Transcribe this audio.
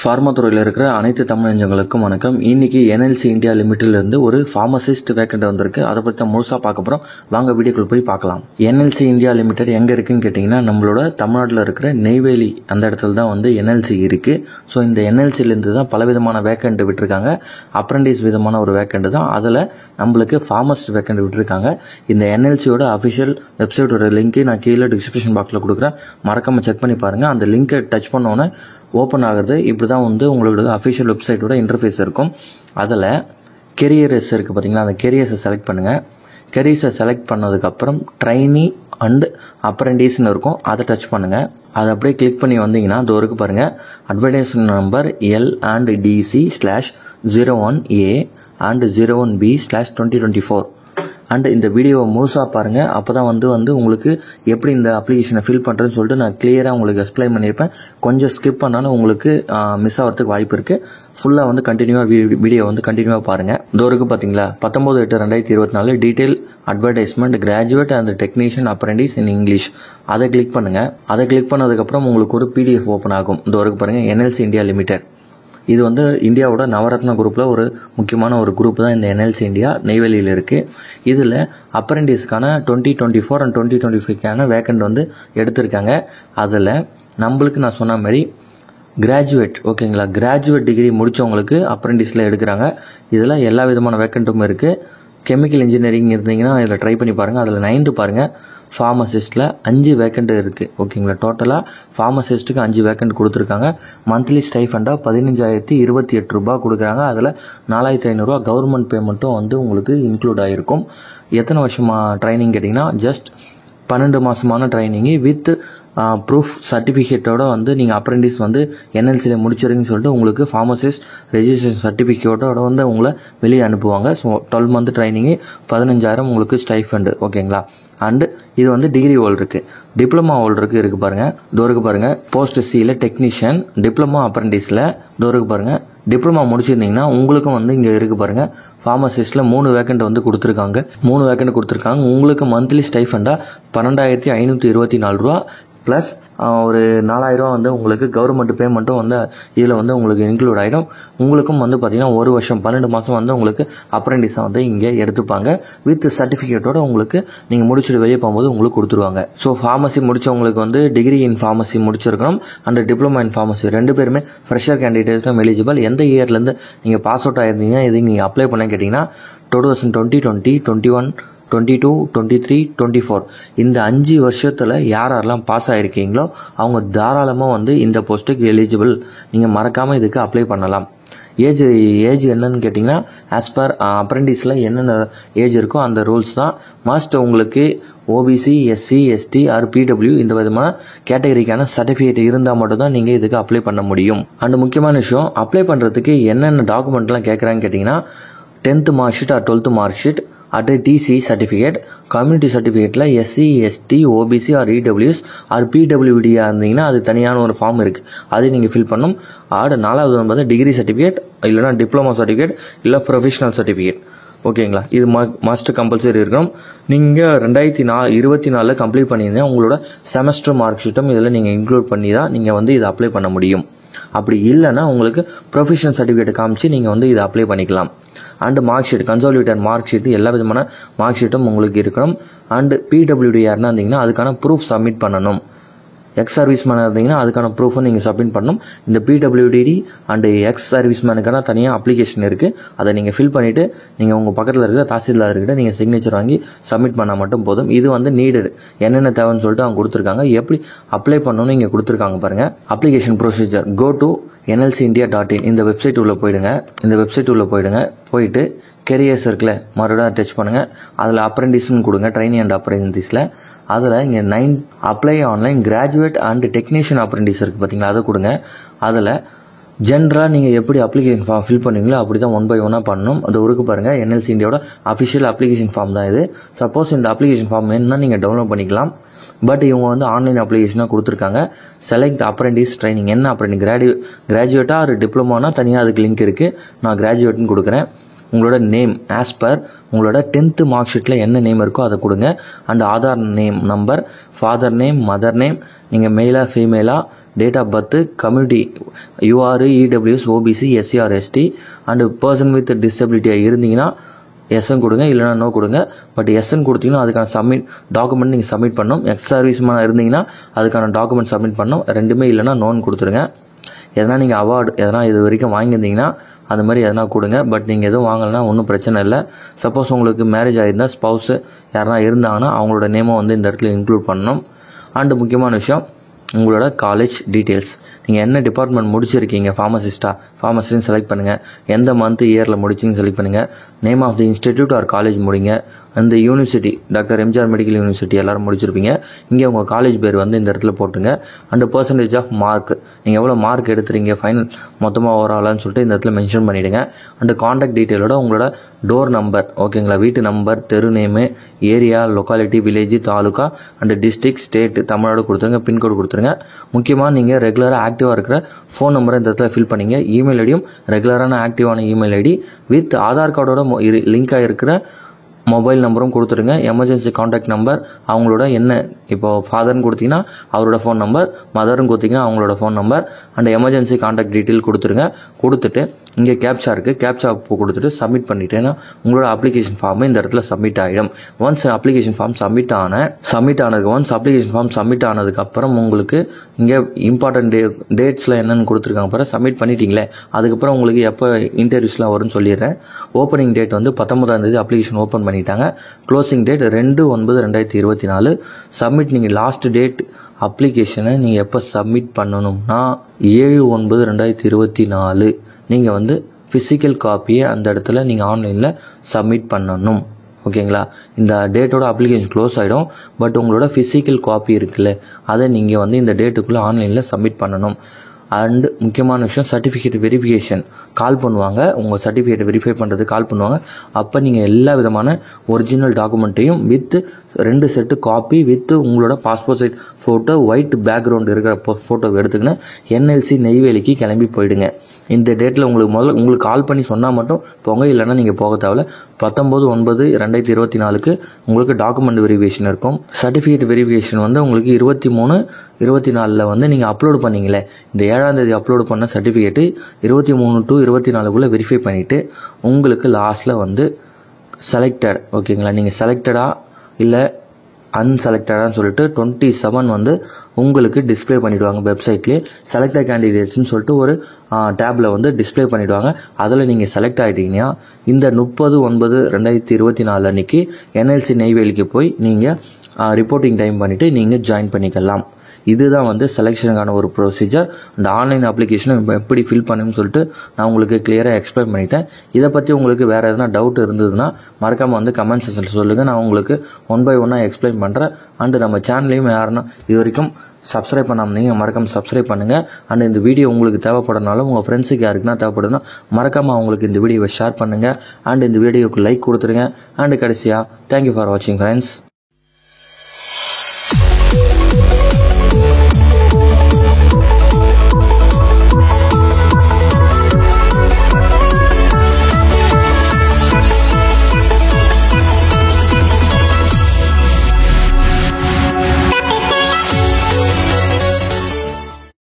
Pharma துறையில் இருக்கிற அனைத்து தமிழ் நெஞ்சங்களுக்கும் வணக்கம். இன்னைக்கு என்எல்சி இந்தியா லிமிட்டிலிருந்து ஒரு ஃபார்மசிஸ்ட் வேக்கண்ட் வந்திருக்கு. அதை பற்றி தான் முழுசாக பார்க்க போகிறோம். வாங்க வீடியோக்குள்ள போய் பார்க்கலாம். என்எல்சி இந்தியா லிமிடெட் எங்கே இருக்குன்னு கேட்டிங்கன்னா, நம்மளோட தமிழ்நாட்டில் இருக்கிற நெய்வேலி அந்த இடத்துல தான் வந்து என்எல்சி இருக்குது. ஸோ இந்த என்எல்சிலேருந்து தான் பலவிதமான வேக்கண்ட் விட்டுருக்காங்க. அப்ரெண்டிஸ் விதமான ஒரு வேக்கண்ட் தான். அதில் நம்மளுக்கு ஃபார்மசிஸ்ட் வேக்கண்ட் விட்டுருக்காங்க. இந்த என்எல்சியோட அஃபிஷியல் வெப்சைட்டோட லிங்க்கு நான் கீழே டிஸ்கிரிப்ஷன் பாக்ஸில் கொடுக்குறேன். மறக்காமல் செக் பண்ணி பாருங்கள். அந்த லிங்கை டச் பண்ணோன்னே ஓப்பன் ஆகுறது. இப்படி தான் வந்து உங்களோட அஃபிஷியல் வெப்சைட்டோட இன்டர்ஃபேஸ் இருக்கும். அதில் கெரியர்ஸ் இருக்குது பார்த்தீங்களா, அந்த கெரியர்ஸை செலக்ட் பண்ணுங்கள். கெரியர்ஸை செலக்ட் பண்ணதுக்கப்புறம் ட்ரைனி அண்ட் அப்ரெண்டிஸ்னு இருக்கும். அதை டச் பண்ணுங்கள். அதை அப்படியே கிளிக் பண்ணி வந்தீங்கன்னா அது இருக்குது பாருங்கள். Advertisement number L&DC/01A and 01B/2024 and இந்த வீடியோவை முழுசாக பாருங்கள். அப்போ தான் வந்து உங்களுக்கு எப்படி இந்த அப்ளிகேஷனை ஃபில் பண்ணுறதுன்னு சொல்லிட்டு நான் கிளியராக உங்களுக்கு எக்ஸ்பிளைன் பண்ணியிருப்பேன். கொஞ்சம் ஸ்கிப் பண்ணாலும் உங்களுக்கு மிஸ் ஆகிறதுக்கு வாய்ப்பு இருக்குது. ஃபுல்லாக வந்து கண்டினியூவாக வீடியோ வந்து கண்டினியூவாக பாருங்கள். இருக்குது பார்த்தீங்களா, 19/8/2024 detail advertisement graduate and technician apprentice in English. அதை கிளிக் பண்ணுங்கள். அதை கிளிக் பண்ணதுக்கப்புறம் உங்களுக்கு ஒரு PDF ஓப்பன் ஆகும். இருக்குது பாருங்கள், என்எல்சி இந்தியா லிமிடெட். இது வந்து இந்தியாவோட நவரத்ன குரூப்பில் ஒரு முக்கியமான ஒரு குரூப் தான் இந்த என்எல்சி இந்தியா. நெய்வேலியில் இருக்குது. இதில் அப்ரெண்டிஸ்க்கான 2024 and 2025 வேக்கண்ட் வந்து எடுத்திருக்காங்க. அதில் நம்மளுக்கு நான் சொன்ன மாதிரி கிராஜுவேட், ஓகேங்களா, கிராஜுவேட் டிகிரி முடித்தவங்களுக்கு அப்ரெண்டிஸில் எடுக்கிறாங்க. இதில் எல்லா விதமான வேக்கண்ட்டும் இருக்குது. கெமிக்கல் இன்ஜினியரிங் இருந்தீங்கன்னா இதில் ட்ரை பண்ணி பாருங்கள். அதில் 9th பாருங்கள். ஃபார்மசிஸ்ட்டில் 5 வேக்கண்ட் இருக்குது. ஓகேங்களா, டோட்டலாக ஃபார்மசிஸ்ட்டுக்கு 5 வேக்கண்ட் கொடுத்துருக்காங்க. மந்த்லி ஸ்டைஃபண்டாக 15,028 ரூபாய் கொடுக்குறாங்க. அதில் 4,500 கவர்மெண்ட் பேமெண்ட்டும் வந்து உங்களுக்கு இன்க்ளூட் ஆகிருக்கும். எத்தனை வருஷமாக ட்ரைனிங் கேட்டிங்கன்னா, ஜஸ்ட் 12 மாதமான ட்ரைனிங்கு வித் ப்ரூஃப் சர்டிஃபிகேட்டோட வந்து நீங்கள் அப்ரெண்டிஸ் வந்து என்எல்சியில் முடிச்சிருங்கன்னு சொல்லிட்டு உங்களுக்கு ஃபார்மசிஸ்ட் ரெஜிஸ்ட்ரேஷன் சர்டிஃபிகேட்டோட வந்து உங்களை வெளியே அனுப்புவாங்க. ஸோ 12 month ட்ரைனிங்கு 15,000 உங்களுக்கு ஸ்டைஃபண்டு. ஓகேங்களா, அண்டு இது வந்து டிகிரி ஹோல்டருக்கு, டிப்ளமா ஹோல்டருக்கு இருக்குது பாருங்கள். இருக்குது பாருங்கள், போஸ்ட் சியில் டெக்னீஷியன், டிப்ளமா அப்ரெண்டிஸில் இருக்குது பாருங்கள். டிப்ளமா முடிச்சிருந்தீங்கன்னா உங்களுக்கும் வந்து இங்கே இருக்குது பாருங்கள், ஃபார்மசிஸ்ட்டில் 3 வேக்கண்ட் வந்து கொடுத்துருக்காங்க. 3 வேக்கண்ட் கொடுத்துருக்காங்க. உங்களுக்கு மந்த்லி ஸ்டைஃபண்டாக 12,524 ரூபா ப்ளஸ் ஒரு 4,000 வந்து உங்களுக்கு கவர்மெண்ட் பேமெண்ட்டும் வந்து இதில் வந்து உங்களுக்கு இன்க்ளூட் ஆகிடும். உங்களுக்கும் வந்து பார்த்தீங்கன்னா 1 வருஷம் 12 மாதம் வந்து உங்களுக்கு அப்ரெண்டிஸாக வந்து இங்கே எடுத்துப்பாங்க. வித் சர்டிஃபிகேட்டோட உங்களுக்கு நீங்கள் முடிச்சுட்டு வெளியே போகும்போது உங்களுக்கு கொடுத்துருவாங்க. ஸோ ஃபார்மசி முடித்தவங்களுக்கு வந்து டிகிரி இன் ஃபார்மசி முடிச்சிருக்கணும் அண்ட் டிப்ளமா இன் ஃபார்மசி 2 பேருமே ஃப்ரெஷர் கேண்டிடேட்டும் எலிஜிபிள். எந்த இயர்லேருந்து நீங்கள் பாஸ் அவுட் ஆயிருந்தீங்க இது நீங்கள் அப்ளை பண்ண கேட்டிங்கன்னா 2020, 21, 22, 23, 24 இந்த 5 வருஷத்தில் யாரெல்லாம் பாஸ் ஆகிருக்கீங்களோ அவங்க தாராளமாக வந்து இந்த போஸ்ட்டுக்கு எலிஜிபிள். நீங்கள் மறக்காமல் இதுக்கு அப்ளை பண்ணலாம். ஏஜ் என்னன்னு கேட்டிங்கன்னா, ஆஸ் பர் அப்ரெண்டிஸில் என்னென்ன ஏஜ் இருக்கோ அந்த ரூல்ஸ் தான். மஸ்ட் உங்களுக்கு OBC, SC, ST or PW இந்த விதமான கேட்டகரிக்கான சர்டிஃபிகேட் இருந்தால் மட்டும்தான் நீங்கள் இதுக்கு அப்ளை பண்ண முடியும். அண்ட் முக்கியமான விஷயம், அப்ளை பண்ணுறதுக்கு என்னென்ன டாக்குமெண்ட்லாம் கேட்குறாங்கன்னு கேட்டிங்கன்னா, 10th mark sheet or 12th mark sheet at TC certificate, community சர்டிஃபிகேட்டில் SC, ST, OBC or EWS or PWD இருந்தீங்கன்னா அது தனியான ஒரு ஃபார்ம் இருக்குது, அதை நீங்கள் ஃபில் பண்ணணும். 4வது வந்து டிகிரி சர்டிஃபிகேட், இல்லைனா டிப்ளமா சர்டிஃபிகேட், இல்லை ப்ரொஃபஷனல் சர்டிஃபிகேட். ஓகேங்களா, இது மஸ்ட் கம்பல்சரி இருக்கணும். நீங்கள் 2024 கம்ப்ளீட் பண்ணியிருந்தீங்கன்னா உங்களோட செமஸ்டர் மார்க் ஷீட்டும் இதில் நீங்கள் இன்க்ளூட் பண்ணி தான் நீங்கள் வந்து இதை அப்ளை பண்ண முடியும். அப்படி இல்லைன்னா உங்களுக்கு ப்ரொஃபஷனல் சர்டிஃபிகேட் காமிச்சு நீங்கள் வந்து இதை அப்ளை பண்ணிக்கலாம். And mark sheet, consolidate mark sheet, எல்லா விதமான மார்க் ஷீட்டும் உங்களுக்கு இருக்கணும். அண்டு PWD யாருன்னா இருந்தீங்கன்னா அதுக்கான ப்ரூஃப் சப்மிட் பண்ணணும். எக்ஸ் சர்வீஸ்மேனாக இருந்தீங்கன்னா அதுக்கான ப்ரூஃபும் நீங்கள் சப்மிட் பண்ணணும். இந்த PWD அண்டு எக்ஸ் சர்வீஸ்மேனுக்கான தனியாக அப்ளிகேஷன் இருக்குது. அதை நீங்கள் ஃபில் பண்ணிவிட்டு நீங்கள் உங்கள் பக்கத்தில் இருக்கிற தாசில்தார்கிட்ட நீங்கள் சிக்னேச்சர் வாங்கி சப்மிட் பண்ணால் மட்டும் போதும். இது வந்து நீடட், என்னென்ன தேவைன்னு சொல்லிட்டு அவங்க கொடுத்துருக்காங்க. எப்படி அப்ளை பண்ணணும்னு இங்கே கொடுத்துருக்காங்க பாருங்கள். Application procedure, go to nlcindia.in இந்த வெப்சைட் உள்ளே போயிடுங்க. போயிட்டு கெரியர்ஸ் இருக்குல்ல, மறுபடியும் டச் பண்ணுங்கள். அதில் அப்ரெண்டிஸ்னு கொடுங்க, ட்ரைனிங் அண்ட் அப்ரெண்டிஸில். அதில் இங்கே 9 apply online graduate and technician apprentice இருக்குது பார்த்தீங்களா, அதை கொடுங்க. அதில் ஜென்ரலாக நீங்கள் எப்படி அப்ளிகேஷன் ஃபார்ம் ஃபில் பண்ணுவீங்களோ அப்படி தான் 1 by 1 பண்ணணும். அது இருக்குது பாருங்கள், என்எல்சி இந்தியாவோட அஃபிஷியல் அப்ளிகேஷன் ஃபார்ம் தான் இது. சப்போஸ் இந்த அப்ளிகேஷன் ஃபார்ம் வேணும்னா நீங்கள் டவுன்லோட் பண்ணிக்கலாம். பட் இவங்க வந்து ஆன்லைன் அப்ளிகேஷனாக கொடுத்துருக்காங்க. செலக்ட் அப்ரெண்டிஸ் ட்ரைனிங், என்ன அப்ரெண்டிஸ், கிராஜுவேட்டாக ஒரு டிப்ளமோனா தனியாக அதுக்கு லிங்க் இருக்குது. நான் கிராஜுவேட்னு கொடுக்குறேன். உங்களோட நேம் ஆஸ் பர் உங்களோட 10th மார்க் ஷீட்டில் என்ன நேம் இருக்கோ அதை கொடுங்க. And Aadhaar name number, father name, mother name, நீங்கள் மெயிலா ஃபீமேலா, date of birth, community UR, EWS, OBC, SC or ST and person with டிசபிலிட்டியாக இருந்தீங்கன்னா எஸ்என் கொடுங்க, இல்லைனா நோ கொடுங்க. பட் எஸ்என் கொடுத்தீங்கன்னா அதுக்கான டாக்குமெண்ட் நீங்கள் சப்மிட் பண்ணணும். எக்ஸ் சர்வீஸ்மேன் இருந்தீங்கன்னா அதுக்கான டாக்குமெண்ட் சப்மிட் பண்ணணும். ரெண்டுமே இல்லைனா நோன் கொடுத்துருங்க. எதனா நீங்கள் அவார்டு எதனா இது வரைக்கும் வாங்கியிருந்தீங்கன்னா அது மாதிரி எதனா கொடுங்க. பட் நீங்கள் எதுவும் வாங்கலைன்னா ஒன்றும் பிரச்சனை இல்லை. சப்போஸ் உங்களுக்கு மேரேஜ் ஆகிருந்தால் ஸ்பவுஸு யாரா இருந்தாங்கன்னா அவங்களோட நேமை வந்து இந்த இடத்துல இன்க்ளூட் பண்ணணும். அண்டு முக்கியமான விஷயம் உங்களோட காலேஜ் டீட்டெயில்ஸ். நீங்கள் என்ன டிபார்ட்மெண்ட் முடிச்சிருக்கீங்க, ஃபார்மசின்னு செலக்ட் பண்ணுங்கள். எந்த மந்த் இயரில் முடிச்சிங்கன்னு செலக்ட் பண்ணுங்கள். Name of the institute or college முடிங்க. அந்த university doctor MGR medical university எல்லோரும் முடிச்சிருப்பீங்க. இங்கே உங்கள் காலேஜ் பேர் வந்து இந்த இடத்துல போட்டுங்க. அண்டு பர்சன்டேஜ் ஆஃப் மார்க், நீங்கள் எவ்வளோ மார்க் எடுத்துறீங்க ஃபைனல் மொத்தமாக ஓவராலான்னு சொல்லிட்டு இந்த இடத்துல மென்ஷன் பண்ணிவிடுங்க. அண்டு காண்டாக்ட் டீட்டெயிலோட உங்களோட டோர் நம்பர், ஓகேங்களா, வீட்டு நம்பர், தெரு name, area, locality, village, taluka and district, state, Tamil Nadu கொடுத்துருங்க. பின்கோடு கொடுத்துருங்க. முக்கியமாக நீங்கள் ரெகுலராக ஆக்டிவாக இருக்கிற ஃபோன் நம்பரை இந்த இடத்துல ஃபில் பண்ணிங்க. இமெயில் ஐடியும் ரெகுலரான ஆக்டிவான இமெயில் ஐடி வித் ஆதார் கார்டோட லிங்க் ஆகிருக்கிற மொபைல் நம்பரும் கொடுத்துருங்க. எமர்ஜென்சி காண்டாக்ட் நம்பர் அவங்களோட என்ன, இப்போ ஃபாதர்னு கொடுத்தீங்கன்னா அவரோட ஃபோன் நம்பர், மதர்னு கொடுத்தீங்கன்னா அவங்களோட phone number and emergency contact detail கொடுத்துருங்க. கொடுத்துட்டு இங்கே கேப்சா இருக்குது, கேப்சா கொடுத்துட்டு சப்மிட் பண்ணிட்டேன்னா உங்களோட அப்ளிகேஷன் ஃபார்ம் இந்த இடத்துல சப்மிட் ஆகிடும். ஒன்ஸ் அப்ளிகேஷன் ஃபார்ம் சப்மிட் ஆனதுக்கப்புறம் உங்களுக்கு இங்கே இம்பார்ட்டன்ட் டேட்ஸில் என்னென்னு கொடுத்துருக்காங்க பாரு. சப்மிட் பண்ணிட்டீங்களே, அதுக்கப்புறம் உங்களுக்கு எப்போ இன்டர்வியூஸ்லாம் வரும்னு சொல்லிடுறேன். ஓப்பனிங் டேட் வந்து 19ஆம் தேதி அப்ளிகேஷன் ஓப்பன் பண்ணிட்டாங்க. Closing date 2/9/2024. சப்மிட் நீங்கள் லாஸ்ட் டேட் அப்ளிகேஷனை நீங்கள் எப்போ சப்மிட் பண்ணணும்னா 7/9/2024 நீங்கள் வந்து ஃபிசிக்கல் காப்பியை அந்த இடத்துல நீங்கள் ஆன்லைனில் சப்மிட் பண்ணணும். ஓகேங்களா, இந்த டேட்டோட அப்ளிகேஷன் க்ளோஸ் ஆகிடும். பட் உங்களோட ஃபிசிக்கல் காப்பி இருக்குல்ல, அதை நீங்கள் வந்து இந்த டேட்டுக்குள்ளே ஆன்லைனில் சப்மிட் பண்ணணும். அண்டு முக்கியமான விஷயம், சர்டிஃபிகேட் வெரிஃபிகேஷன் கால் பண்ணுவாங்க. உங்கள் சர்டிஃபிகேட்டை வெரிஃபை பண்ணுறதுக்கு கால் பண்ணுவாங்க. அப்போ நீங்கள் எல்லா விதமான ஒரிஜினல் டாக்குமெண்ட்டையும் வித் 2 செட்டு காப்பி வித் உங்களோட passport size photo, white background இருக்கிற ஃபோட்டோவை எடுத்துக்கின்னு NLC நெய்வேலிக்கு கிளம்பி போயிடுங்க. இந்த டேட்டில் உங்களுக்கு கால் பண்ணி சொன்னால் மட்டும் போங்க, இல்லைனா நீங்கள் போக தேவையில்ல. 19/9/2024 உங்களுக்கு டாக்குமெண்ட் வெரிஃபிகேஷன் இருக்கும். சர்டிஃபிகேட் வெரிஃபிகேஷன் வந்து உங்களுக்கு 23/24 வந்து நீங்கள் அப்லோடு பண்ணீங்களே, இந்த 7ஆம் தேதி அப்லோடு பண்ண சர்டிஃபிகேட்டு 23 to 24 வெரிஃபை பண்ணிவிட்டு உங்களுக்கு லாஸ்ட்டில் வந்து செலக்டட், ஓகேங்களா, நீங்கள் செலக்டடா இல்லை அன்செலக்டடான்னு சொல்லிட்டு 27 வந்து உங்களுக்கு டிஸ்பிளே பண்ணிவிடுவாங்க. வெப்சைட்லேயே செலக்டட் கேண்டிடேட்ஸ்னு சொல்லிட்டு ஒரு டேப்பில் வந்து டிஸ்பிளே பண்ணிவிடுவாங்க. அதில் நீங்கள் செலக்ட் ஆகிட்டீங்கன்னா இந்த 30/9/2024 அன்றைக்கி NLC நெய்வேலிக்கு போய் நீங்கள் ரிப்போர்ட்டிங் டைம் பண்ணிவிட்டு நீங்கள் ஜாயின் பண்ணிக்கலாம். இதுதான் வந்து செலெக்ஷனுக்கான ஒரு ப்ரொசீஜர். அந்த ஆன்லைன் அப்ளிகேஷனை எப்படி ஃபில் பண்ணணும்னு சொல்லிட்டு நான் உங்களுக்கு கிளியராக எக்ஸ்பிளைன் பண்ணிட்டேன். இதை பற்றி உங்களுக்கு வேறு எதனா டவுட் இருந்ததுன்னா மறக்காமல் வந்து கமெண்ட் செக்ஷனில் சொல்லுங்கள். நான் உங்களுக்கு 1 by 1 எக்ஸ்பிளைன் பண்ணுறேன். அண்டு நம்ம சேனலையும் யாருன்னா இது வரைக்கும் சப்ஸ்கிரைப் பண்ணாமல் நீங்கள் மறக்காமல் சப்ஸ்கிரைப் பண்ணுங்கள். அண்ட் இந்த வீடியோ உங்களுக்கு தேவைப்படனாலும் உங்கள் ஃப்ரெண்ட்ஸுக்கு யாருக்குன்னா தேவைப்படுதுன்னா மறக்காமல் அவங்களுக்கு இந்த வீடியோவை ஷேர் பண்ணுங்கள். அண்ட் இந்த வீடியோவுக்கு லைக் கொடுத்துருங்க. அண்டு கடைசியாக தேங்க்யூ ஃபார் வாட்சிங் ஃப்ரெண்ட்ஸ்.